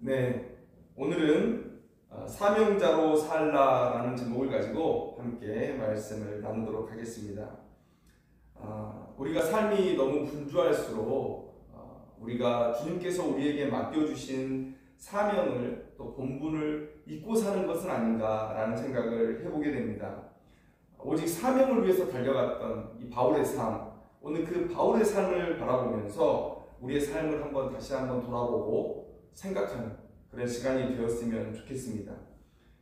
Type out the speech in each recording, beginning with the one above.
네, 오늘은 사명자로 살라라는 제목을 가지고 함께 말씀을 나누도록 하겠습니다. 우리가 삶이 너무 분주할수록 우리가 주님께서 우리에게 맡겨주신 사명을 또 본분을 잊고 사는 것은 아닌가라는 생각을 해보게 됩니다. 오직 사명을 위해서 달려갔던 이 바울의 삶, 오늘 그 바울의 삶을 바라보면서 우리의 삶을 다시 한번 돌아보고 생각하는 그런 시간이 되었으면 좋겠습니다.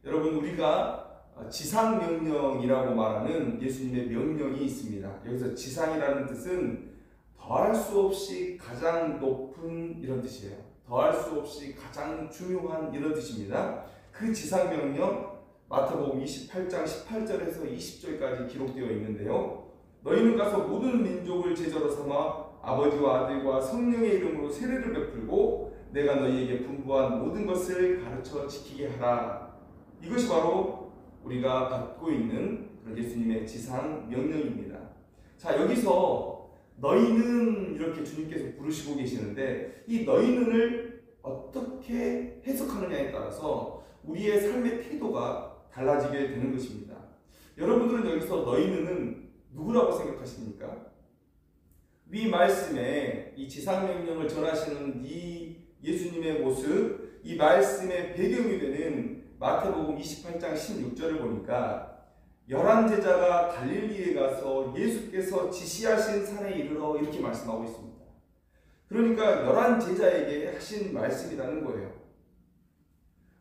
여러분, 우리가 지상명령이라고 말하는 예수님의 명령이 있습니다. 여기서 지상이라는 뜻은 더할 수 없이 가장 높은 이런 뜻이에요. 더할 수 없이 가장 중요한 이런 뜻입니다. 그 지상명령 마태복음 28장 18절에서 20절까지 기록되어 있는데요. 너희는 가서 모든 민족을 제자로 삼아 아버지와 아들과 성령의 이름으로 세례를 베풀고 내가 너희에게 분부한 모든 것을 가르쳐 지키게 하라. 이것이 바로 우리가 받고 있는 예수님의 지상 명령입니다. 자, 여기서 너희는 이렇게 주님께서 부르시고 계시는데 이 너희는을 어떻게 해석하느냐에 따라서 우리의 삶의 태도가 달라지게 되는 것입니다. 여러분들은 여기서 너희는 누구라고 생각하십니까? 위 말씀에 이 지상명령을 전하시는 이 예수님의 모습, 이 말씀의 배경이 되는 마태복음 28장 16절을 보니까 11제자가 갈릴리에 가서 예수께서 지시하신 산에 이르러 이렇게 말씀하고 있습니다. 그러니까 11제자에게 하신 말씀이라는 거예요.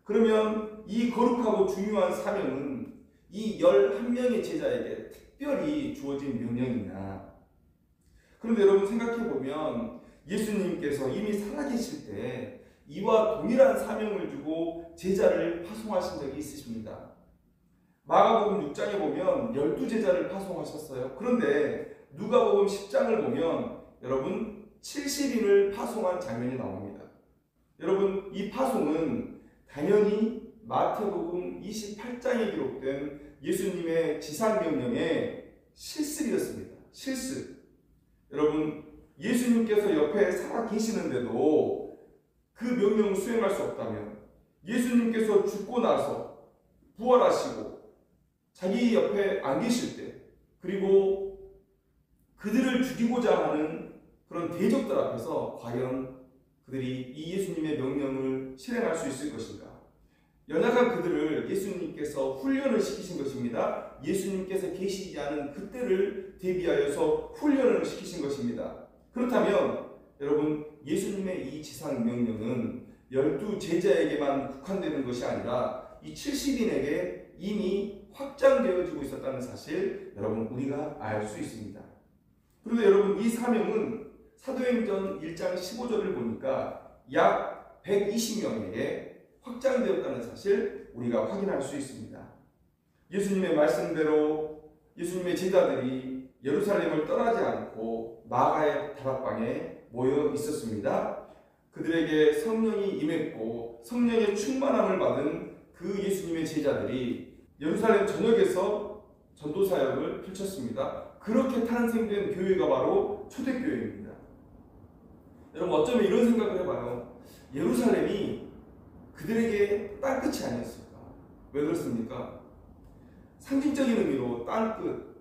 그러면 이 거룩하고 중요한 사명은 이 11명의 제자에게 특별히 주어진 명령이냐? 그런데 여러분 생각해보면 예수님께서 이미 살아계실 때 이와 동일한 사명을 주고 제자를 파송하신 적이 있으십니다. 마가복음 6장에 보면 12제자를 파송하셨어요. 그런데 누가복음 10장을 보면 여러분 70인을 파송한 장면이 나옵니다. 여러분, 이 파송은 당연히 마태복음 28장에 기록된 예수님의 지상명령의 실습이었습니다. 실습. 여러분, 예수님께서 옆에 살아 계시는데도 그 명령을 수행할 수 없다면, 예수님께서 죽고 나서 부활하시고 자기 옆에 안 계실 때, 그리고 그들을 죽이고자 하는 그런 대적들 앞에서 과연 그들이 이 예수님의 명령을 실행할 수 있을 것인가? 연약한 그들을 예수님께서 훈련을 시키신 것입니다. 예수님께서 계시지 않은 그때를 대비하여서 훈련을 시키신 것입니다. 그렇다면 여러분, 예수님의 이 지상 명령은 12제자에게만 국한되는 것이 아니라 이 70인에게 이미 확장되어지고 있었다는 사실 여러분, 우리가 알 수 있습니다. 그런데 여러분, 이 사명은 사도행전 1장 15절을 보니까 약 120명에게 확장되었다는 사실 우리가 확인할 수 있습니다. 예수님의 말씀대로 예수님의 제자들이 예루살렘을 떠나지 않고 마가의 다락방에 모여 있었습니다. 그들에게 성령이 임했고 성령의 충만함을 받은 그 예수님의 제자들이 예루살렘 전역에서 전도 사역을 펼쳤습니다. 그렇게 탄생된 교회가 바로 초대교회입니다. 여러분, 어쩌면 이런 생각을 해봐요. 예루살렘이 그들에게 땅끝이 아니었을까? 왜 그렇습니까? 상징적인 의미로 땅끝,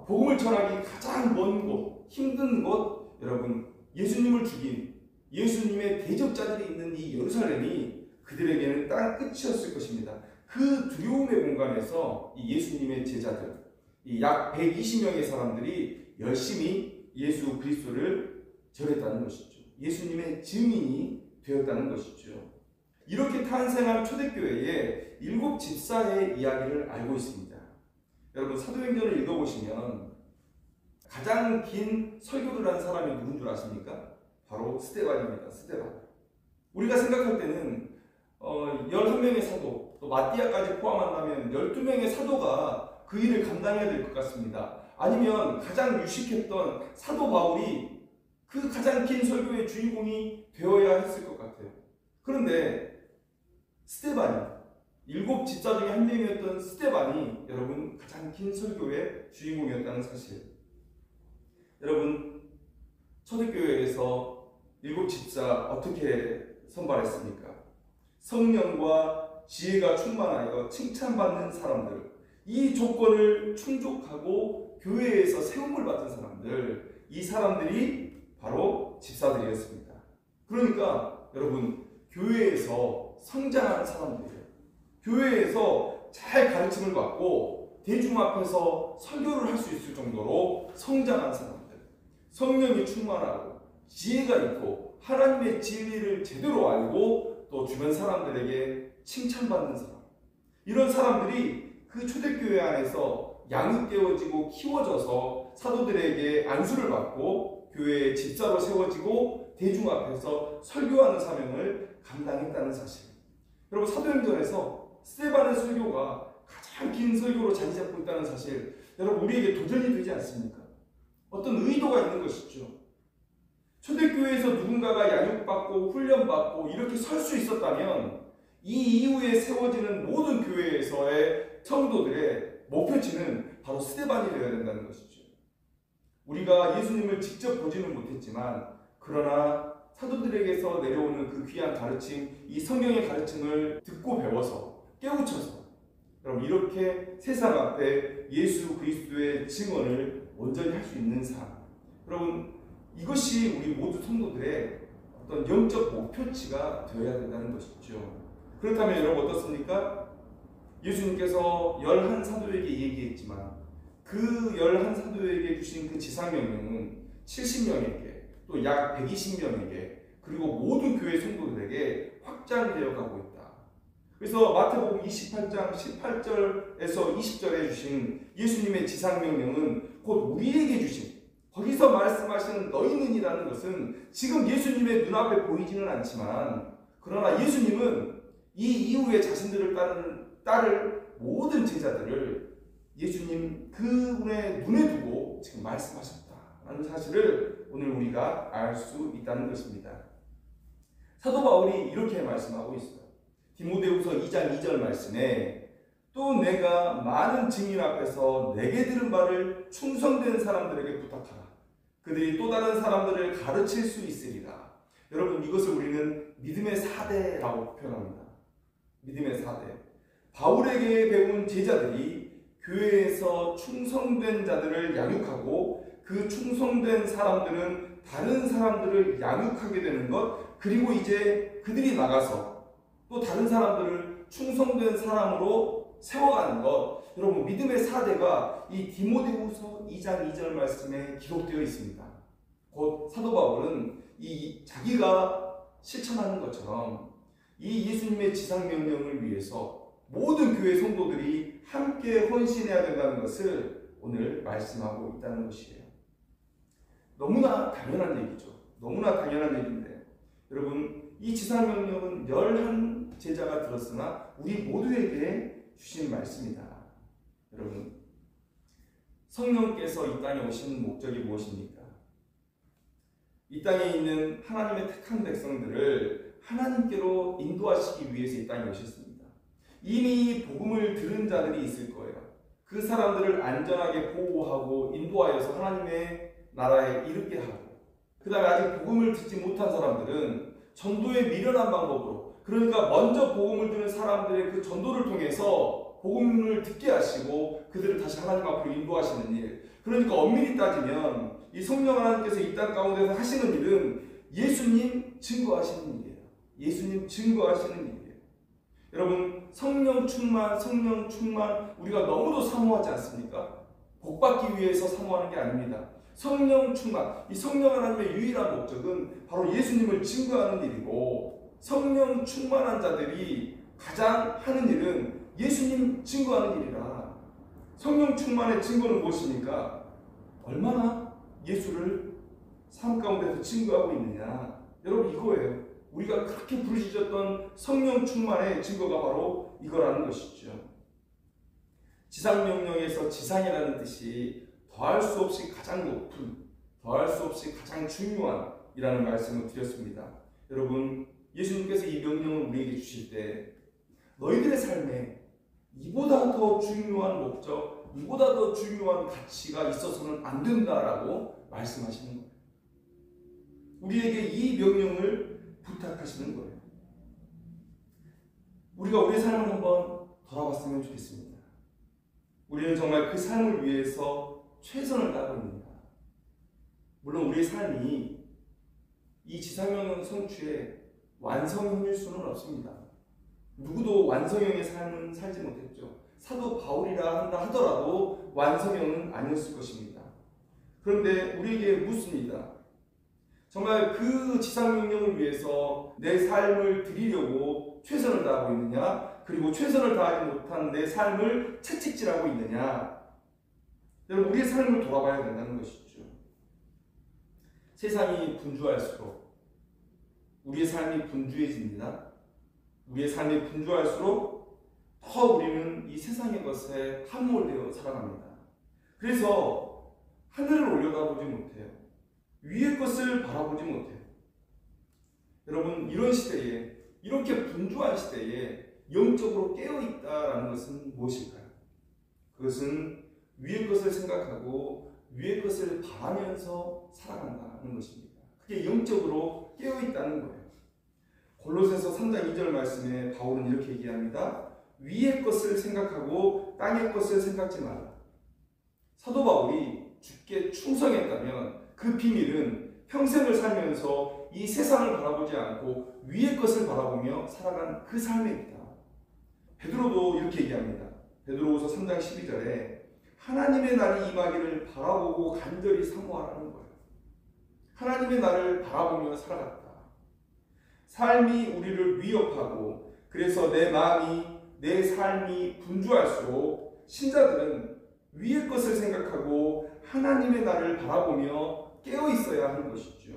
복음을 전하기 가장 먼 곳, 힘든 곳, 여러분, 예수님을 죽인 예수님의 대적자들이 있는 이 예루살렘이 그들에게는 땅끝이었을 것입니다. 그 두려움의 공간에서 이 예수님의 제자들, 이 약 120명의 사람들이 열심히 예수 그리스도를 전했다는 것이죠. 예수님의 증인이 되었다는 것이죠. 이렇게 탄생한 초대교회의 7 집사의 이야기를 알고 있습니다. 여러분, 사도행전을 읽어보시면 가장 긴 설교를 한 사람이 누군 줄 아십니까? 바로 스데반입니다. 스데반. 우리가 생각할 때는 11명의 사도, 또 마띠아까지 포함한다면 12명의 사도가 그 일을 감당해야 될 것 같습니다. 아니면 가장 유식했던 사도 바울이 그 가장 긴 설교의 주인공이 되어야 했을 것 같아요. 그런데 스데반이, 7 집사 중에 한 명이었던 스데반이 여러분 가장 긴 설교의 주인공이었다는 사실. 여러분, 초대교회에서 7 집사 어떻게 선발했습니까? 성령과 지혜가 충만하여 칭찬받는 사람들, 이 조건을 충족하고 교회에서 세움을 받은 사람들, 이 사람들이 바로 집사들이었습니다. 그러니까 여러분, 교회에서 성장한 사람들이에요. 교회에서 잘 가르침을 받고 대중 앞에서 설교를 할 수 있을 정도로 성장한 사람들, 성령이 충만하고 지혜가 있고 하나님의 진리를 제대로 알고 또 주변 사람들에게 칭찬받는 사람, 이런 사람들이 그 초대교회 안에서 양육되어지고 키워져서 사도들에게 안수를 받고 교회의 집사로 세워지고 대중 앞에서 설교하는 사명을 감당했다는 사실. 여러분, 사도행전에서 스데반의 설교가 가장 긴 설교로 자리 잡고 있다는 사실, 여러분, 우리에게 도전이 되지 않습니까? 어떤 의도가 있는 것이죠. 초대교회에서 누군가가 양육받고 훈련받고 이렇게 설 수 있었다면 이 이후에 세워지는 모든 교회에서의 성도들의 목표치는 바로 스데반이 되어야 된다는 것이죠. 우리가 예수님을 직접 보지는 못했지만 그러나 사도들에게서 내려오는 그 귀한 가르침, 이 성경의 가르침을 듣고 배워서 깨우쳐서 여러분, 이렇게 세상 앞에 예수 그리스도의 증언을 온전히 할 수 있는 삶, 여러분, 이것이 우리 모두 성도들의 어떤 영적 목표치가 되어야 된다는 것이죠. 그렇다면 여러분, 어떻습니까? 예수님께서 11사도에게 얘기했지만 그 11사도에게 주신 그 지상명령은 70명에게 또 약 120명에게 그리고 모든 교회 성도들에게 확장되어 가고 있다. 그래서 마태복음 28장 18절에서 20절에 주신 예수님의 지상명령은 곧 우리에게 주신, 거기서 말씀하시는 너희는이라는 것은 지금 예수님의 눈앞에 보이지는 않지만 그러나 예수님은 이 이후에 자신들을 따를 모든 제자들을 예수님 그분의 눈에 두고 지금 말씀하셨다라는 사실을 오늘 우리가 알 수 있다는 것입니다. 사도 바울이 이렇게 말씀하고 있어요. 디모데후서 2장 2절 말씀에 또 내가 많은 증인 앞에서 내게 들은 바를 충성된 사람들에게 부탁하라. 그들이 또 다른 사람들을 가르칠 수 있으리라. 여러분, 이것을 우리는 믿음의 사대라고 표현합니다. 믿음의 사대. 바울에게 배운 제자들이 교회에서 충성된 자들을 양육하고 그 충성된 사람들은 다른 사람들을 양육하게 되는 것, 그리고 이제 그들이 나가서 또 다른 사람들을 충성된 사람으로 세워가는 것, 여러분, 믿음의 사대가 이 디모데후서 2장 2절 말씀에 기록되어 있습니다. 곧 사도 바울은 자기가 실천하는 것처럼 이 예수님의 지상명령을 위해서 모든 교회 성도들이 함께 헌신해야 된다는 것을 오늘 말씀하고 있다는 것이에요. 너무나 당연한 얘기죠. 너무나 당연한 얘기인데 여러분, 이 지상명령은 11제자가 들었으나 우리 모두에게 주신 말씀이다. 여러분, 성령께서 이 땅에 오신 목적이 무엇입니까? 이 땅에 있는 하나님의 택한 백성들을 하나님께로 인도하시기 위해서 이 땅에 오셨습니다. 이미 복음을 들은 자들이 있을 거예요. 그 사람들을 안전하게 보호하고 인도하여서 하나님의 나라에 이르게 하고, 그 다음에 아직 복음을 듣지 못한 사람들은 전도의 미련한 방법으로, 그러니까 먼저 복음을 듣는 사람들의 그 전도를 통해서 복음을 듣게 하시고 그들을 다시 하나님 앞으로 인도하시는 일. 그러니까 엄밀히 따지면 이 성령 하나님께서 이 땅 가운데서 하시는 일은 예수님 증거하시는 일이에요. 예수님 증거하시는 일이에요. 여러분, 성령 충만 우리가 너무도 사모하지 않습니까? 복받기 위해서 사모하는 게 아닙니다. 성령 충만, 이 성령 하나님의 유일한 목적은 바로 예수님을 증거하는 일이고, 성령 충만한 자들이 가장 하는 일은 예수님 증거하는 일이라. 성령 충만의 증거는 무엇입니까? 얼마나 예수를 삶 가운데서 증거하고 있느냐. 여러분, 이거예요. 우리가 그렇게 부르짖었던 성령 충만의 증거가 바로 이거라는 것이죠. 지상명령에서 지상이라는 뜻이 더할 수 없이 가장 높은, 더할 수 없이 가장 중요한 이라는 말씀을 드렸습니다. 여러분, 예수님께서 이 명령을 우리에게 주실 때 너희들의 삶에 이보다 더 중요한 목적, 이보다 더 중요한 가치가 있어서는 안 된다라고 말씀하시는 거예요. 우리에게 이 명령을 부탁하시는 거예요. 우리가 우리의 삶을 한번 돌아봤으면 좋겠습니다. 우리는 정말 그 삶을 위해서 최선을 다하고 있는가? 물론 우리의 삶이 이 지상형 성취의 완성형일 수는 없습니다. 누구도 완성형의 삶은 살지 못했죠. 사도 바울이라 한다 하더라도 완성형은 아니었을 것입니다. 그런데 우리에게 묻습니다. 정말 그 지상명령을 위해서 내 삶을 드리려고 최선을 다하고 있느냐? 그리고 최선을 다하지 못한 내 삶을 채찍질하고 있느냐? 여러분, 우리의 삶을 돌아봐야 된다는 것이죠. 세상이 분주할수록 우리의 삶이 분주해집니다. 우리의 삶이 분주할수록 더 우리는 이 세상의 것에 함몰되어 살아갑니다. 그래서 하늘을 올려다보지 못해요. 위의 것을 바라보지 못해요. 여러분, 이런 시대에, 이렇게 분주한 시대에 영적으로 깨어있다라는 것은 무엇일까요? 그것은 위의 것을 생각하고 위의 것을 바라면서 살아간다는 것입니다. 그게 영적으로 깨어있다는 거예요. 골로새서 3장 2절 말씀에 바울은 이렇게 얘기합니다. 위의 것을 생각하고 땅의 것을 생각지 말라. 사도 바울이 주께 충성했다면 그 비밀은 평생을 살면서 이 세상을 바라보지 않고 위의 것을 바라보며 살아간 그 삶입니다. 베드로도 이렇게 얘기합니다. 베드로후서 3장 12절에 하나님의 날이 임하기를 바라보고 간절히 사모하라는 거예요. 하나님의 날을 바라보며 살아갔다. 삶이 우리를 위협하고 그래서 내 마음이, 내 삶이 분주할수록 신자들은 위의 것을 생각하고 하나님의 날을 바라보며 깨어 있어야 하는 것이죠.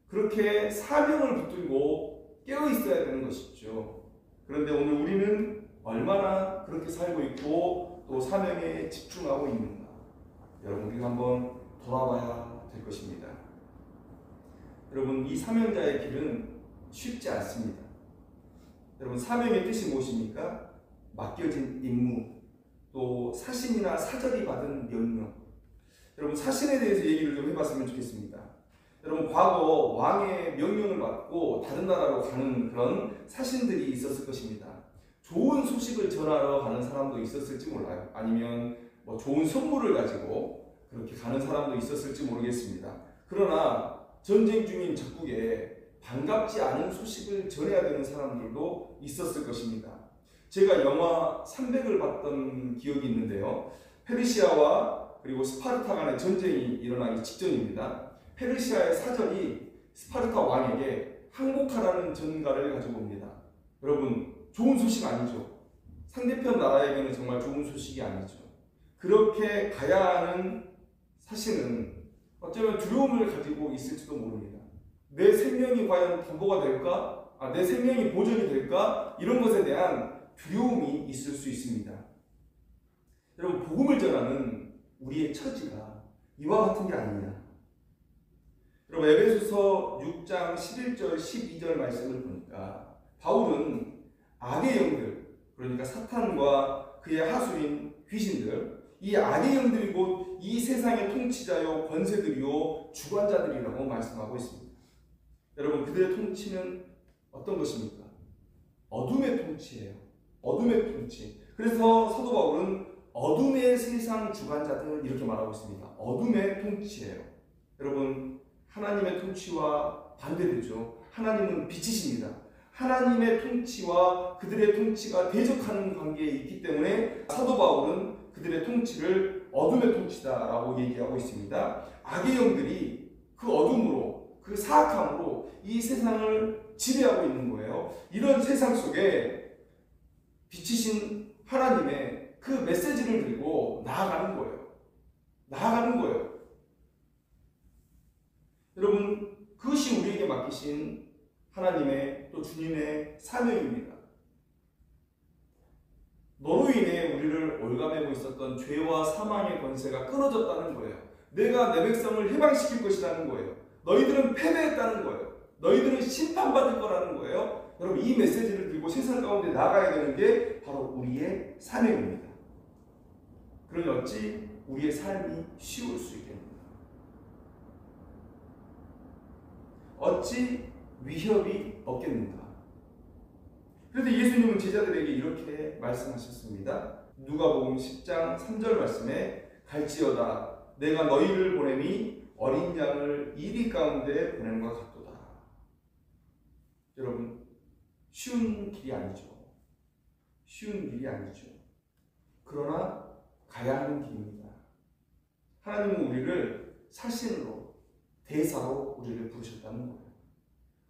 그렇게 사명을 붙들고 깨어 있어야 되는 것이죠. 그런데 오늘 우리는 얼마나 그렇게 살고 있고 또 사명에 집중하고 있는가? 여러분, 우리가 한번 돌아봐야 될 것입니다. 여러분, 이 사명자의 길은 쉽지 않습니다. 여러분, 사명의 뜻이 무엇입니까? 맡겨진 임무, 또 사신이나 사절이 받은 명령. 여러분, 사신에 대해서 얘기를 좀 해봤으면 좋겠습니다. 여러분, 과거 왕의 명령을 받고 다른 나라로 가는 그런 사신들이 있었을 것입니다. 좋은 소식을 전하러 가는 사람도 있었을지 몰라요. 아니면 뭐 좋은 선물을 가지고 그렇게 가는 사람도 있었을지 모르겠습니다. 그러나 전쟁 중인 적국에 반갑지 않은 소식을 전해야 되는 사람들도 있었을 것입니다. 제가 영화 300을 봤던 기억이 있는데요. 페르시아와 그리고 스파르타 간의 전쟁이 일어나기 직전입니다. 페르시아의 사절이 스파르타 왕에게 항복하라는 전가를 가지고 옵니다. 여러분, 좋은 소식 아니죠. 상대편 나라에게는 정말 좋은 소식이 아니죠. 그렇게 가야 하는 사신은 어쩌면 두려움을 가지고 있을지도 모릅니다. 내 생명이 과연 담보가 될까? 내 생명이 보존이 될까? 이런 것에 대한 두려움이 있을 수 있습니다. 여러분, 복음을 전하는 우리의 처지가 이와 같은 게 아니냐. 여러분, 에베소서 6장 11절 12절 말씀을 보니까 바울은 악의 영들, 그러니까 사탄과 그의 하수인 귀신들, 이 악의 영들이 곧 이 세상의 통치자요 권세들이요 주관자들이라고 말씀하고 있습니다. 여러분, 그들의 통치는 어떤 것입니까? 어둠의 통치예요. 어둠의 통치. 그래서 사도 바울은 어둠의 세상 주관자들 이렇게 말하고 있습니다. 어둠의 통치예요. 여러분, 하나님의 통치와 반대되죠. 하나님은 빛이십니다. 하나님의 통치와 그들의 통치가 대적하는 관계에 있기 때문에 사도 바울은 그들의 통치를 어둠의 통치다라고 얘기하고 있습니다. 악의 영들이 그 어둠으로, 그 사악함으로 이 세상을 지배하고 있는 거예요. 이런 세상 속에 빛이신 하나님의 그 메시지를 들고 나아가는 거예요. 나아가는 거예요. 여러분, 그것이 우리에게 맡기신 하나님의 또 주님의 사명입니다. 너로 인해 우리를 올가매고 있었던 죄와 사망의 권세가 끊어졌다는 거예요. 내가 내 백성을 해방시킬 것이라는 거예요. 너희들은 패배했다는 거예요. 너희들은 심판받을 거라는 거예요. 여러분, 이 메시지를 들고 세상 가운데 나가야 되는 게 바로 우리의 사명입니다. 그러니 어찌 우리의 삶이 쉬울 수 있겠는가? 어찌 위협이 없겠는가? 그런데 예수님은 제자들에게 이렇게 말씀하셨습니다. 누가복음 10장 3절 말씀에 갈지어다 내가 너희를 보냄이 어린 양을 이리 가운데 보냄과 같도다. 여러분, 쉬운 길이 아니죠. 쉬운 길이 아니죠. 그러나 가야 하는 길입니다. 하나님은 우리를 사신으로, 대사로 우리를 부르셨다는 거예요.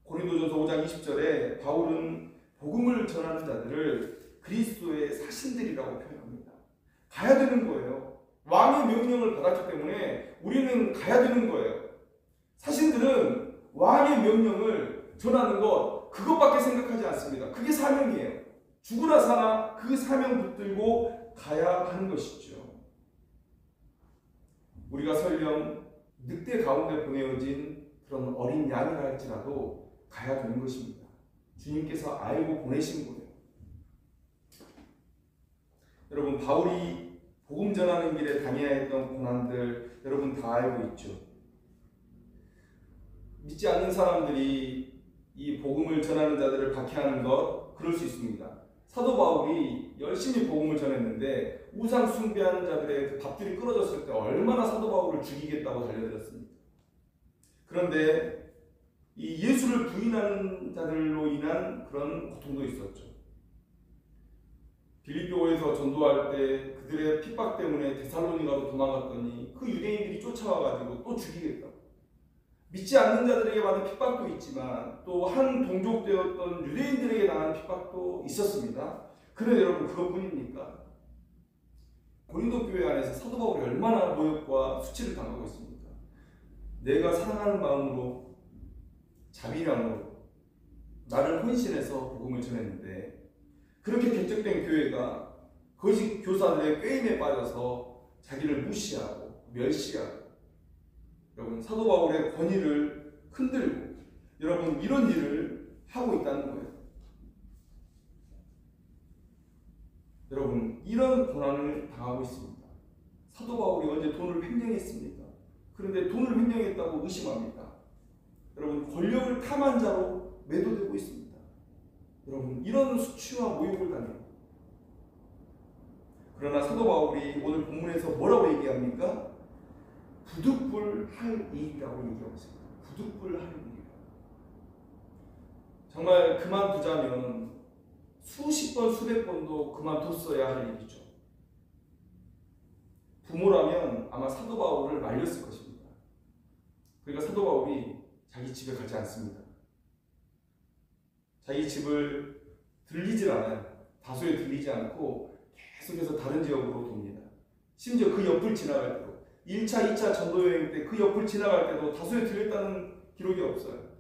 고린도전서 5장 20절에 바울은 복음을 전하는 자들을 그리스도의 사신들이라고 표현합니다. 가야 되는 거예요. 왕의 명령을 받았기 때문에 우리는 가야 되는 거예요. 사신들은 왕의 명령을 전하는 것, 그것밖에 생각하지 않습니다. 그게 사명이에요. 죽으나 사나 그 사명 붙들고 가야 하는 것이죠. 우리가 설령 늑대 가운데 보내어진 그런 어린 양이라 할지라도 가야 되는 것입니다. 주님께서 알고 보내신 거예요. 여러분, 바울이 복음 전하는 길에 당해야 했던 고난들 여러분 다 알고 있죠. 믿지 않는 사람들이 이 복음을 전하는 자들을 박해하는 것, 그럴 수 있습니다. 사도 바울이 열심히 복음을 전했는데 우상 숭배하는 자들의 밥줄이 끊어졌을 때 얼마나 사도 바울을 죽이겠다고 달려들었습니까? 그런데 이 예수를 부인하는 자들로 인한 그런 고통도 있었죠. 빌립보에서 전도할 때 그들의 핍박 때문에 데살로니가로 도망갔더니 그 유대인들이 쫓아와가지고 또 죽이겠다고. 믿지 않는 자들에게 받은 핍박도 있지만 또 한 동족되었던 유대인들에게 당한 핍박도 있었습니다. 그런데 여러분, 그것뿐입니까? 고린도 교회 안에서 사도 바울이 얼마나 모욕과 수치를 당하고 있습니까? 내가 사랑하는 마음으로, 자비량으로 나를 헌신해서 복음을 전했는데 그렇게 개척된 교회가 거짓 교사들의 꾀임에 빠져서 자기를 무시하고 멸시하고, 여러분, 사도 바울의 권위를 흔들고, 여러분, 이런 일을 하고 있다는 거예요. 여러분, 이런 고난을 당하고 있습니다. 사도 바울이 언제 돈을 횡령했습니까? 그런데 돈을 횡령했다고 의심합니다. 여러분, 권력을 탐한 자로 매도되고 있습니다. 여러분, 이런 수치와 모욕을 당해요. 그러나 사도 바울이 오늘 본문에서 뭐라고 얘기합니까? 부득불할 일이라고 얘기하고 있습니다. 부득불할 일. 정말 그만두자면 수십 번, 수백 번도 그만뒀어야 할 일이죠. 부모라면 아마 사도 바울을 말렸을 것입니다. 그러니까 사도 바울이 자기 집에 가지 않습니다. 자기 집을 들리질 않아요. 다소에 들리지 않고 계속해서 다른 지역으로 돕니다. 심지어 그 옆을 지나갈 때도, 1차, 2차 전도여행 때 그 옆을 지나갈 때도 다소에 들렸다는 기록이 없어요.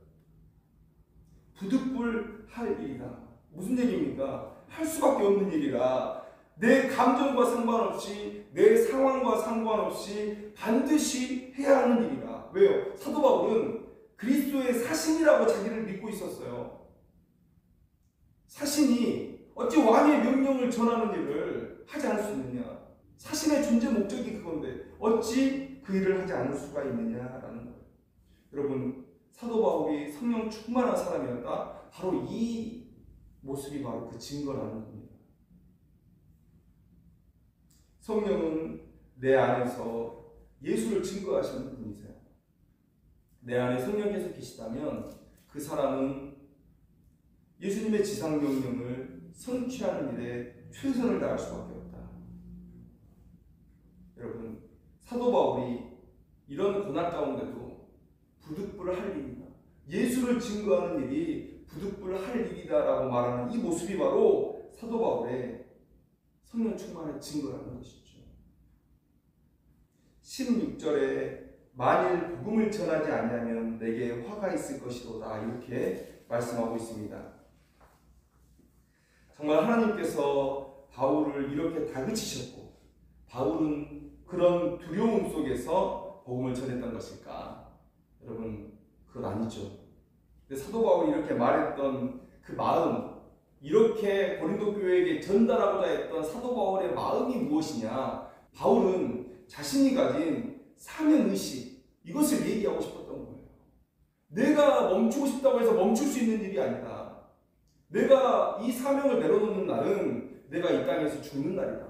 부득불할 일이다. 무슨 얘기입니까? 할 수밖에 없는 일이라, 내 감정과 상관없이, 내 상황과 상관없이 반드시 해야 하는 일이라. 왜요? 사도 바울은 그리스도의 사신이라고 자기를 믿고 있었어요. 사신이 어찌 왕의 명령을 전하는 일을 하지 않을 수 있느냐? 사신의 존재 목적이 그건데 어찌 그 일을 하지 않을 수가 있느냐라는 거예요. 여러분, 사도 바울이 성령 충만한 사람이었다. 바로 이 모습이 바로 그 증거라는 겁니다. 성령은 내 안에서 예수를 증거하시는 분이세요. 내 안에 성령께서 계시다면 그 사람은 예수님의 지상명령을 성취하는 일에 최선을 다할 수밖에 없다. 여러분, 사도 바울이 이런 고난 가운데도 부득불할 일이다, 예수를 증거하는 일이 부득불할 일이다라고 말하는 이 모습이 바로 사도 바울의 성령 충만의 증거라는 것이죠. 16절에 만일 복음을 전하지 않으면 내게 화가 있을 것이로다, 이렇게 말씀하고 있습니다. 정말 하나님께서 바울을 이렇게 다그치셨고 바울은 그런 두려움 속에서 복음을 전했던 것일까? 여러분, 그건 아니죠. 근데 사도 바울이 이렇게 말했던 그 마음, 이렇게 고린도 교회에게 전달하고자 했던 사도 바울의 마음이 무엇이냐? 바울은 자신이 가진 사명의식, 이것을 얘기하고 싶었던 거예요. 내가 멈추고 싶다고 해서 멈출 수 있는 일이 아니다. 내가 이 사명을 내려놓는 날은 내가 이 땅에서 죽는 날이다.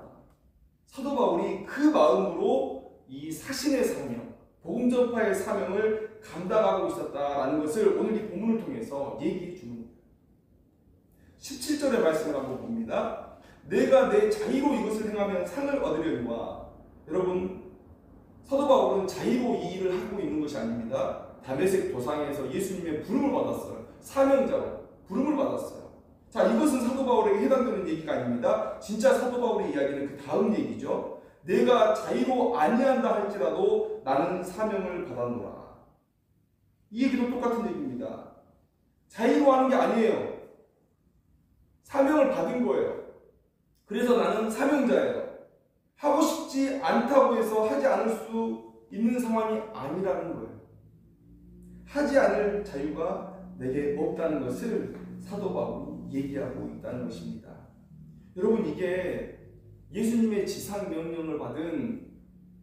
사도 바울이 그 마음으로 이 사신의 사명, 복음 전파의 사명을 감당하고 있었다라는 것을 오늘 이 본문을 통해서 얘기해 주는 거예요. 17절의 말씀을 한번 봅니다. 내가 내 자의로 이것을 행하면 상을 얻으려니와. 여러분, 사도 바울은 자의로 이 일을 하고 있는 것이 아닙니다. 다메섹 도상에서 예수님의 부름을 받았어요. 사명자로 부름을 받았어요. 자, 이것은 사도 바울에게 해당되는 얘기가 아닙니다. 진짜 사도 바울의 이야기는 그 다음 얘기죠. 내가 자의로 아니한다 할지라도 나는 사명을 받았노라. 이 얘기도 똑같은 얘기입니다. 자의로 하는 게 아니에요. 사명을 받은 거예요. 그래서 나는 사명자예요. 하고 싶지 않다고 해서 하지 않을 수 있는 상황이 아니라는 거예요. 하지 않을 자유가 내게 없다는 것을 사도 바울이 얘기하고 있다는 것입니다. 여러분, 이게 예수님의 지상 명령을 받은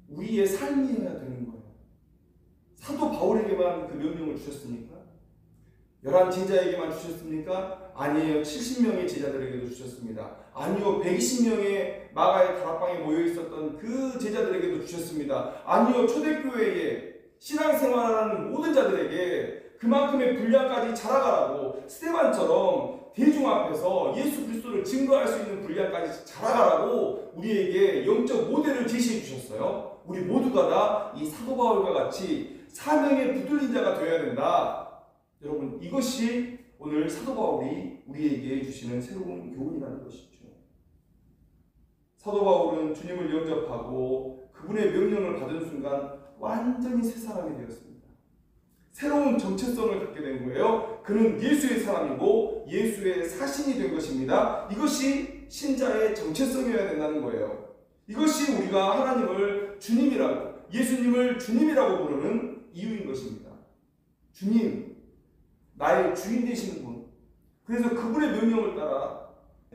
우리의 삶이어야 되는 거예요. 사도 바울에게만 그 명령을 주셨습니까? 11 제자에게만 주셨습니까? 아니에요. 70명의 제자들에게도 주셨습니다. 아니요. 120명의 마가의 다락방에 모여 있었던 그 제자들에게도 주셨습니다. 아니요. 초대교회에 신앙생활하는 모든 자들에게 그만큼의 분량까지 자라가라고, 스데반처럼 대중 앞에서 예수 그리스도를 증거할 수 있는 분량까지 자라가라고 우리에게 영적 모델을 제시해 주셨어요. 우리 모두가 다 이 사도 바울과 같이 사명에 붙들린 자가 되어야 된다. 여러분, 이것이 오늘 사도 바울이 우리에게 주시는 새로운 교훈이라는 것이죠. 사도 바울은 주님을 영접하고 그분의 명령을 받은 순간 완전히 새 사람이 되었습니다. 새로운 정체성을 갖게 된 거예요. 그는 예수의 사람이고 예수의 사신이 된 것입니다. 이것이 신자의 정체성이어야 된다는 거예요. 이것이 우리가 하나님을 주님이라고, 예수님을 주님이라고 부르는 이유인 것입니다. 주님, 나의 주인 되시는 분. 그래서 그분의 명령을 따라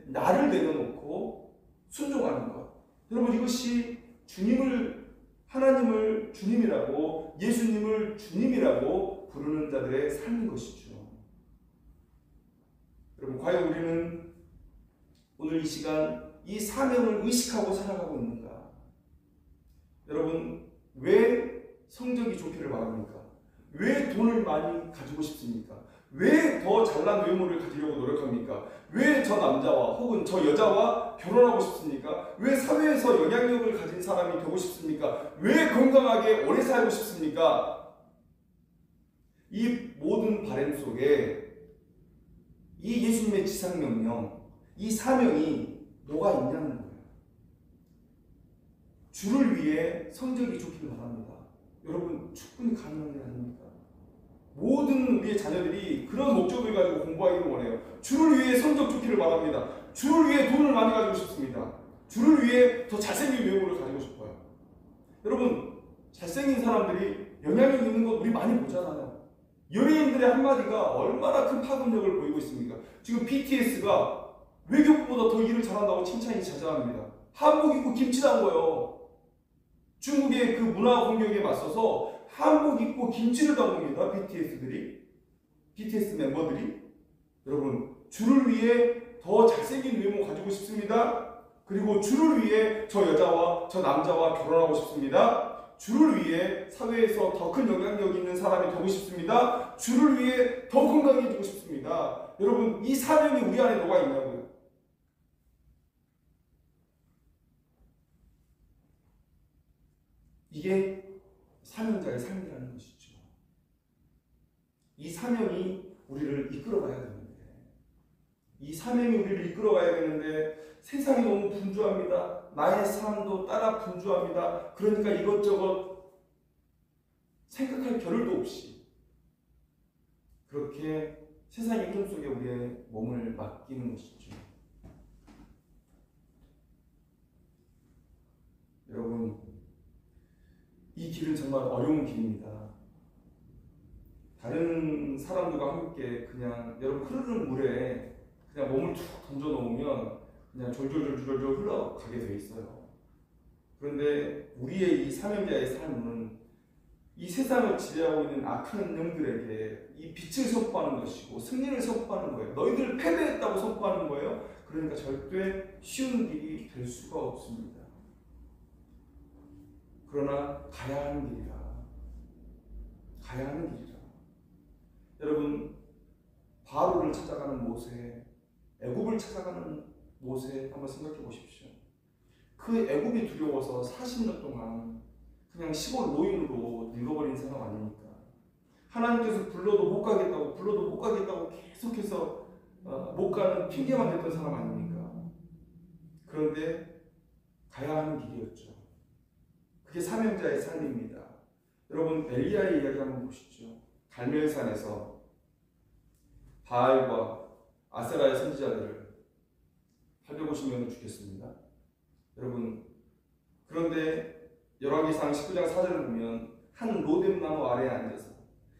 나를 내려놓고 순종하는 것. 여러분, 이것이 하나님을 주님이라고, 예수님을 주님이라고 부르는 자들의 삶인 것이죠. 여러분, 과연 우리는 오늘 이 시간 이 사명을 의식하고 살아가고 있는가? 여러분, 왜 성적이 좋기를 바랍니까? 왜 돈을 많이 가지고 싶습니까? 왜 더 잘난 외모를 가지려고 노력합니까? 왜 저 남자와 혹은 저 여자와 결혼하고 싶습니까? 왜 사회에서 영향력을 가진 사람이 되고 싶습니까? 왜 건강하게 오래 살고 싶습니까? 이 모든 바램 속에 이 예수님의 지상명령, 이 사명이 뭐가 있냐는 거예요. 주를 위해 성적이 좋기를 바랍니다. 여러분, 충분히 가능한 일 아닙니까? 모든 우리의 자녀들이 그런 목적을 가지고 공부하기를 원해요. 주를 위해 성적 좋기를 바랍니다. 주를 위해 돈을 많이 가지고 싶습니다. 주를 위해 더 잘생긴 외모를 가지고 싶어요. 여러분, 잘생긴 사람들이 영향력 있는 것 우리 많이 보잖아요. 연예인들의 한마디가 얼마나 큰 파급력을 보이고 있습니까? 지금 BTS가 외교부보다 더 일을 잘한다고 칭찬이 자자합니다. 한복 입고 김치 담궈요. 중국의 그 문화 공격에 맞서서 한복 입고 김치를 담깁니다. BTS 멤버들이. 여러분, 주를 위해 더 잘생긴 외모 가지고 싶습니다. 그리고 주를 위해 저 여자와 저 남자와 결혼하고 싶습니다. 주를 위해 사회에서 더 큰 영향력 있는 사람이 되고 싶습니다. 주를 위해 더 건강해지고 싶습니다. 여러분, 이 사명이 우리 안에 뭐가 있냐고요? 이게 사명자의 삶이라는 것이죠. 이 사명이 우리를 이끌어가야 되는데, 이 사명이 우리를 이끌어가야 되는데 세상이 너무 분주합니다. 나의 삶도 따라 분주합니다. 그러니까 이것저것 생각할 겨를도 없이 그렇게 세상의 흐름 속에 우리의 몸을 맡기는 것이죠. 여러분, 이 길은 정말 어려운 길입니다. 다른 사람들과 함께 그냥 여러분 흐르는 물에 그냥 몸을 툭 던져 놓으면 그냥 졸졸졸졸 흘러가게 돼 있어요. 그런데 우리의 이 사명자의 삶은 이 세상을 지배하고 있는 악한 영들에게 이 빛을 선포하는 것이고 승리를 선포하는 거예요. 너희들 패배했다고 선포하는 거예요. 그러니까 절대 쉬운 길이 될 수가 없습니다. 그러나 가야 하는 길이라. 가야 하는 길이라. 여러분, 바로를 찾아가는 모세, 애굽을 찾아가는 모세 한번 생각해 보십시오. 그 애굽이 두려워서 40년 동안 그냥 시골 노인으로 늙어버린 사람 아닙니까? 하나님께서 불러도 못 가겠다고 계속해서 못 가는 핑계만 댔던 사람 아닙니까? 그런데 가야 하는 길이었죠. 그게 사명자의 삶입니다. 여러분, 엘리야의 이야기 한번 보시죠. 갈멜산에서 바알과 아세라의 선지자들을 850명을 죽였습니다. 여러분, 그런데 열왕기상 19장 4절을 보면 한 로뎀나무 아래에 앉아서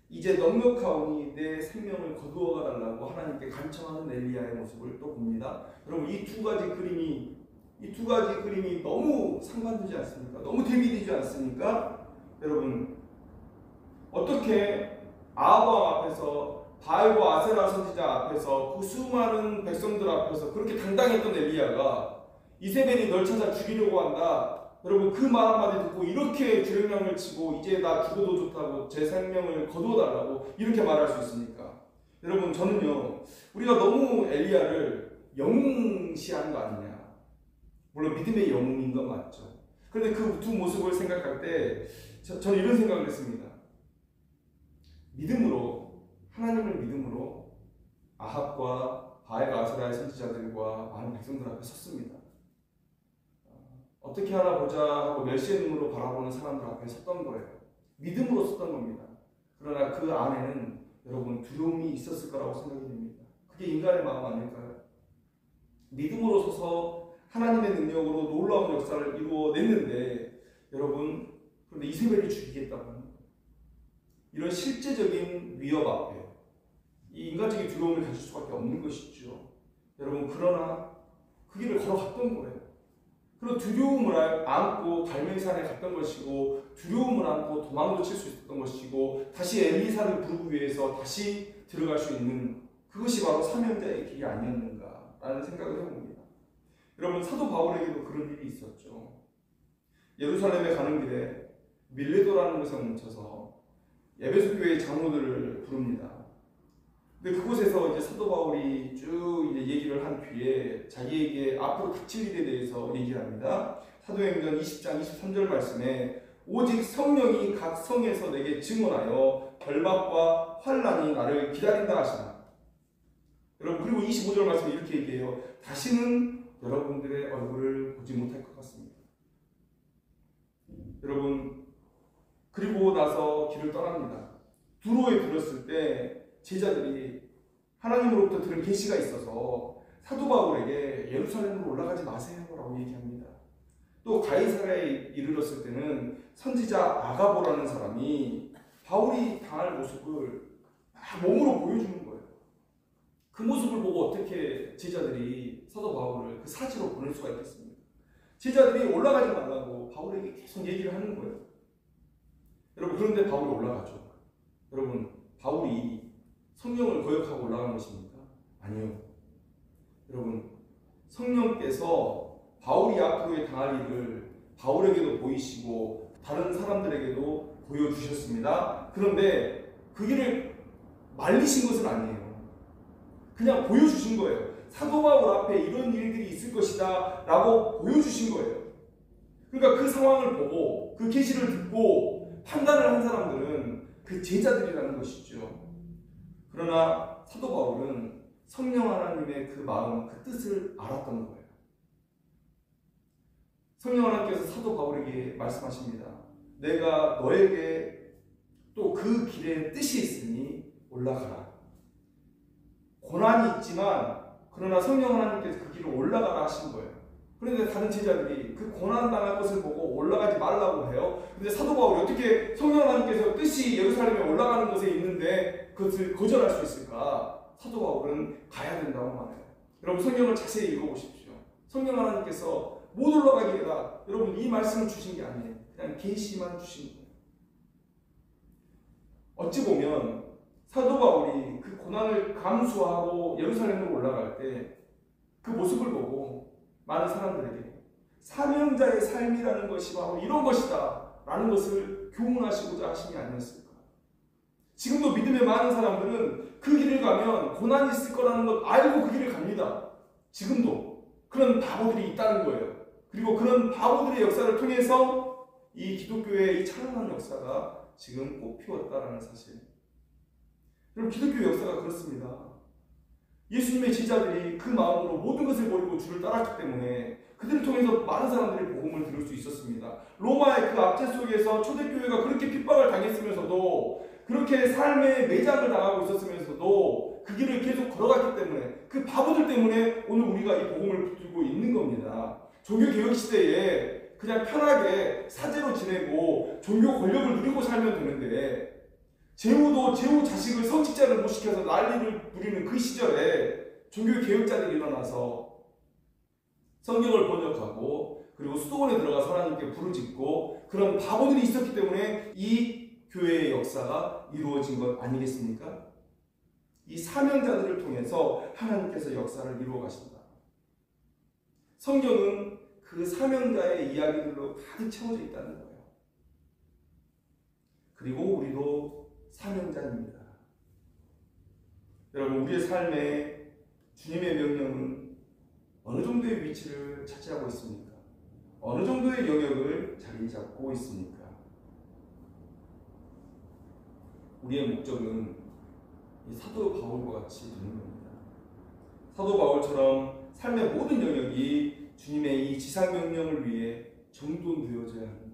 이제 넉넉하오니 내 생명을 거두어가 달라고 하나님께 간청하는 엘리야의 모습을 또 봅니다. 여러분, 이 두 가지 그림이 너무 상반되지 않습니까? 너무 대비되지 않습니까? 여러분, 어떻게 아합 앞에서 바알과 아세라 선지자 앞에서 그 수많은 백성들 앞에서 그렇게 당당했던 엘리야가 이세벨이 널 찾아 죽이려고 한다. 여러분, 그 말 한마디 듣고 이렇게 주랭랑을 치고 이제 나 죽어도 좋다고 제 생명을 거두어달라고 이렇게 말할 수 있습니까? 여러분, 저는요, 우리가 너무 엘리야를 영웅시하는 거 아니냐. 물론 믿음의 영웅인 건 맞죠. 그런데 그 두 모습을 생각할 때 저는 이런 생각을 했습니다. 하나님을 믿음으로 아합과 바알과 아세라의 선지자들과 많은 백성들 앞에 섰습니다. 어떻게 하나 보자 하고 멸시의 눈으로 바라보는 사람들 앞에 섰던 거예요. 믿음으로 섰던 겁니다. 그러나 그 안에는 여러분 두려움이 있었을 거라고 생각이 됩니다. 그게 인간의 마음 아닐까요? 믿음으로 서서 하나님의 능력으로 놀라운 역사를 이루어냈는데 여러분, 그런데 이세벨을 죽이겠다고 하는 거예요. 이런 실제적인 위협 앞에 이 인간적인 두려움을 가질 수밖에 없는 것이죠. 여러분, 그러나 그 길을 걸어갔던 거예요. 그리고 두려움을 안고 갈멜산에 갔던 것이고 두려움을 안고 도망도 칠 수 있었던 것이고 다시 엘리사를 부르기 위해서 다시 들어갈 수 있는 그것이 바로 사명자의 길이 아니었는가라는 생각을 해봅니다. 여러분, 사도 바울에게도 그런 일이 있었죠. 예루살렘에 가는 길에 밀레도라는 곳에 멈춰서 에베소 교회의 장로들을 부릅니다. 근데 그곳에서 이제 사도 바울이 쭉 이제 얘기를 한 뒤에 자기에게 앞으로 닥칠 일에 대해서 얘기를 합니다. 사도행전 20장 23절 말씀에 오직 성령이 각 성에서 내게 증언하여 결박과 환난이 나를 기다린다 하시나. 여러분, 그리고 25절 말씀에 이렇게 얘기해요. 다시는 여러분들의 얼굴을 보지 못할 것 같습니다. 여러분, 그리고 나서 길을 떠납니다. 두로에 들었을 때 제자들이 하나님으로부터 들은 계시가 있어서 사도 바울에게 예루살렘으로 올라가지 마세요 라고 얘기합니다. 또 가이사랴에 이르렀을 때는 선지자 아가보라는 사람이 바울이 당할 모습을 몸으로 보여주는 거예요. 그 모습을 보고 어떻게 제자들이 사도 바울을 그 사지로 보낼 수가 있겠습니까? 제자들이 올라가지 말라고 바울에게 계속 얘기를 하는 거예요. 여러분, 그런데 바울이 올라가죠. 여러분, 바울이 성령을 거역하고 올라간 것입니까? 아니요. 여러분, 성령께서 바울이 앞으로의 당할 일을 바울에게도 보이시고 다른 사람들에게도 보여주셨습니다. 그런데 그 길을 말리신 것은 아니에요. 그냥 보여주신 거예요. 사도 바울 앞에 이런 일들이 있을 것이다 라고 보여주신 거예요. 그러니까 그 상황을 보고 그 계시를 듣고 판단을 한 사람들은 그 제자들이라는 것이죠. 그러나 사도 바울은 성령 하나님의 그 마음, 그 뜻을 알았던 거예요. 성령 하나님께서 사도 바울에게 말씀하십니다. 내가 너에게 또 그 길에 뜻이 있으니 올라가라. 고난이 있지만 그러나 성령 하나님께서 그 길을 올라가라 하신 거예요. 그런데 다른 제자들이 그 고난당할 것을 보고 올라가지 말라고 해요. 근데 사도 바울이 어떻게 성령 하나님께서 뜻이 예루살렘에 올라가는 것에 있는데 그것을 거절할 수 있을까? 사도 바울은 가야 된다고 말해요. 여러분, 성경을 자세히 읽어보십시오. 성령 하나님께서 못 올라가게 해라. 여러분, 이 말씀을 주신 게 아니에요. 그냥 계시만 주신 거예요. 어찌 보면 사도 바울이 그 고난을 감수하고 예루살렘으로 올라갈 때 그 모습을 보고 많은 사람들에게 사명자의 삶이라는 것이 바로 이런 것이다 라는 것을 교훈하시고자 하신 게 아니었을까. 지금도 믿음의 많은 사람들은 그 길을 가면 고난이 있을 거라는 것 알고 그 길을 갑니다. 지금도 그런 바보들이 있다는 거예요. 그리고 그런 바보들의 역사를 통해서 이 기독교의 이 찬란한 역사가 지금 꽃피웠다라는 사실. 여러분, 기독교 역사가 그렇습니다. 예수님의 제자들이 그 마음으로 모든 것을 버리고 주를 따랐기 때문에 그들을 통해서 많은 사람들이 복음을 들을 수 있었습니다. 로마의 그 압제 속에서 초대교회가 그렇게 핍박을 당했으면서도, 그렇게 삶의 매장을 당하고 있었으면서도 그 길을 계속 걸어갔기 때문에, 그 바보들 때문에 오늘 우리가 이 복음을 붙들고 있는 겁니다. 종교개혁 시대에 그냥 편하게 사제로 지내고 종교 권력을 누리고 살면 되는데, 제후도 제후 자식을 성직자를 못 시켜서 난리를 부리는 그 시절에 종교개혁자들이 일어나서 성경을 번역하고 그리고 수도원에 들어가서 하나님께 부르짖고 그런 바보들이 있었기 때문에 이 교회의 역사가 이루어진 것 아니겠습니까? 이 사명자들을 통해서 하나님께서 역사를 이루어 가신다. 성경은 그 사명자의 이야기들로 가득 채워져 있다는 거예요. 그리고 우리도 사명자입니다. 여러분, 우리의 삶에 주님의 명령은 어느 정도의 위치를 차지하고 있습니까? 어느 정도의 영역을 자리 잡고 있습니까? 우리의 목적은 이 사도 바울과 같이 되는 겁니다. 사도 바울처럼 삶의 모든 영역이 주님의 이 지상 명령을 위해 정돈되어져야 하는 거예요.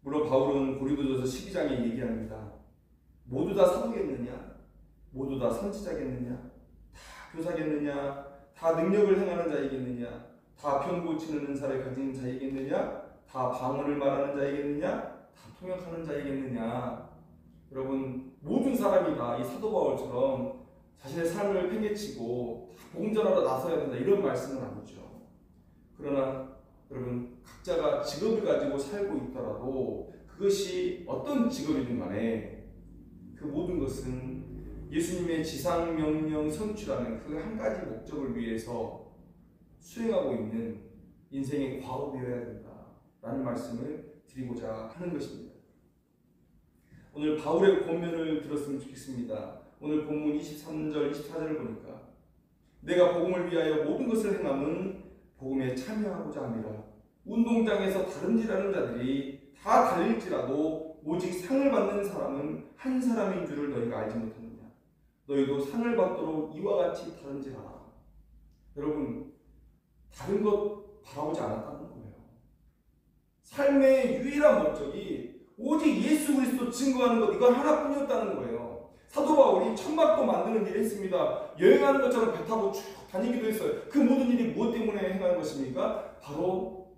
물론 바울은 고린도전서 12장에 얘기합니다. 모두 다 사도겠느냐? 모두 다 선지자겠느냐? 다 교사겠느냐? 다 능력을 행하는 자이겠느냐? 다 병 고치는 은사를 가진 자이겠느냐? 다 방언을 말하는 자이겠느냐? 다 통역하는 자이겠느냐? 여러분, 모든 사람이 다 이 사도 바울처럼 자신의 삶을 팽개치고 다 복음 전하러 나서야 된다, 이런 말씀은 아니죠. 그러나 여러분, 각자가 직업을 가지고 살고 있더라도 그것이 어떤 직업이든 간에 그 모든 것은 예수님의 지상명령 성취라는 그 한 가지 목적을 위해서 수행하고 있는 인생의 과업이어야 된다라는 말씀을 드리고자 하는 것입니다. 오늘 바울의 권면을 들었으면 좋겠습니다. 오늘 본문 23절, 24절을 보니까 내가 복음을 위하여 모든 것을 행함은 복음에 참여하고자 함이라. 운동장에서 다름질하는 자들이 다 달릴지라도 오직 상을 받는 사람은 한 사람인 줄을 너희가 알지 못하느냐. 너희도 상을 받도록 이와 같이 다름질하라. 여러분, 다른 것 바라보지 않았다는 거예요. 삶의 유일한 목적이 오직 예수 그리스도 증거하는 것, 이거 하나뿐이었다는 거예요. 사도 바울이 천막도 만드는 일을 했습니다. 여행하는 것처럼 배 타고 쭉 다니기도 했어요. 그 모든 일이 무엇 때문에 행하는 것입니까? 바로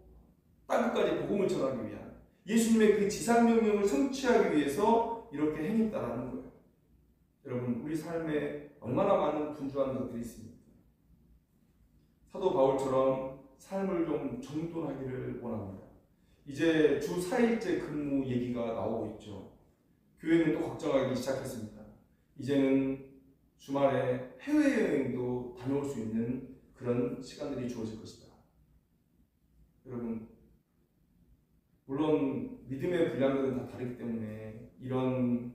땅끝까지 복음을 전하기 위한, 예수님의 그 지상명령을 성취하기 위해서 이렇게 행했다라는 거예요. 여러분, 우리 삶에 얼마나 많은 분주한 것들이 있습니까? 사도 바울처럼 삶을 좀 정돈하기를 원합니다. 이제 주 4일째 근무 얘기가 나오고 있죠. 교회는 또 걱정하기 시작했습니다. 이제는 주말에 해외여행도 다녀올 수 있는 그런 시간들이 주어질 것이다. 여러분, 물론 믿음의 분량들은 다 다르기 때문에 이런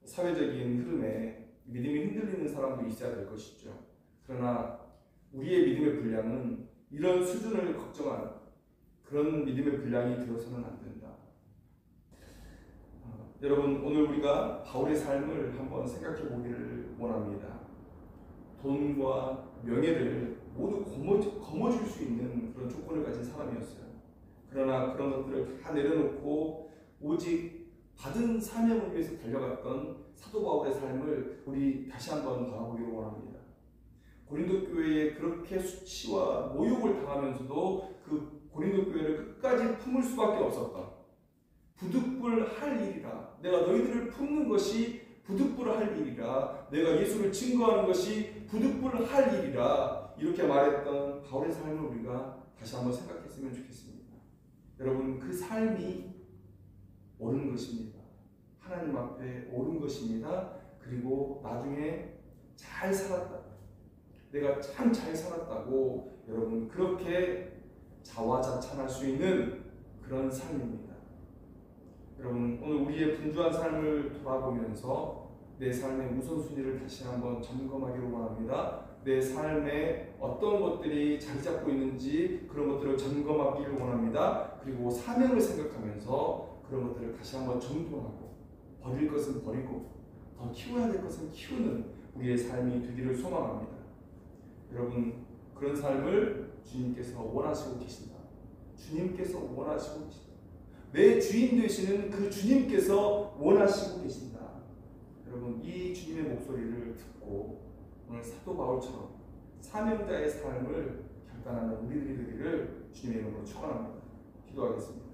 사회적인 흐름에 믿음이 흔들리는 사람도 있어야 될 것이죠. 그러나 우리의 믿음의 분량은 이런 수준을 걱정하는 그런 믿음의 분량이 되어서는 안 된다. 여러분, 오늘 우리가 바울의 삶을 한번 생각해 보기를 원합니다. 돈과 명예를 모두 거머쥘 수 있는 그런 조건을 가진 사람이었어요. 그러나 그런 것들을 다 내려놓고 오직 받은 사명을 위해서 달려갔던 사도 바울의 삶을 우리 다시 한번 바라보기를 원합니다. 고린도 교회에 그렇게 수치와 모욕을 당하면서도 그 고린도 교회를 끝까지 품을 수밖에 없었던, 부득불할 일이라, 내가 너희들을 품는 것이 부득불할 일이라, 내가 예수를 증거하는 것이 부득불할 일이라, 이렇게 말했던 바울의 삶을 우리가 다시 한번 생각했으면 좋겠습니다. 여러분 그 삶이 옳은 것입니다. 하나님 앞에 옳은 것입니다. 그리고 나중에 잘 살았다. 내가 참 잘 살았다고 여러분 그렇게 자화자찬할 수 있는 그런 삶입니다. 여러분 오늘 우리의 분주한 삶을 돌아보면서 내 삶의 우선순위를 다시 한번 점검하기를 원합니다. 내 삶에 어떤 것들이 자리 잡고 있는지 그런 것들을 점검하기를 원합니다. 그리고 사명을 생각하면서 그런 것들을 다시 한번 정돈하고 버릴 것은 버리고 더 키워야 될 것은 키우는 우리의 삶이 되기를 소망합니다. 여러분 그런 삶을 주님께서 원하시고 계신다. 주님께서 원하시고 계신다. 내 주인 되시는 그 주님께서 원하시고 계신다. 여러분 이 주님의 목소리를 듣고 오늘 사도 바울처럼 사명자의 삶을 결단하는 우리들이 되기를 주님의 이름으로 축원합니다. 기도하겠습니다.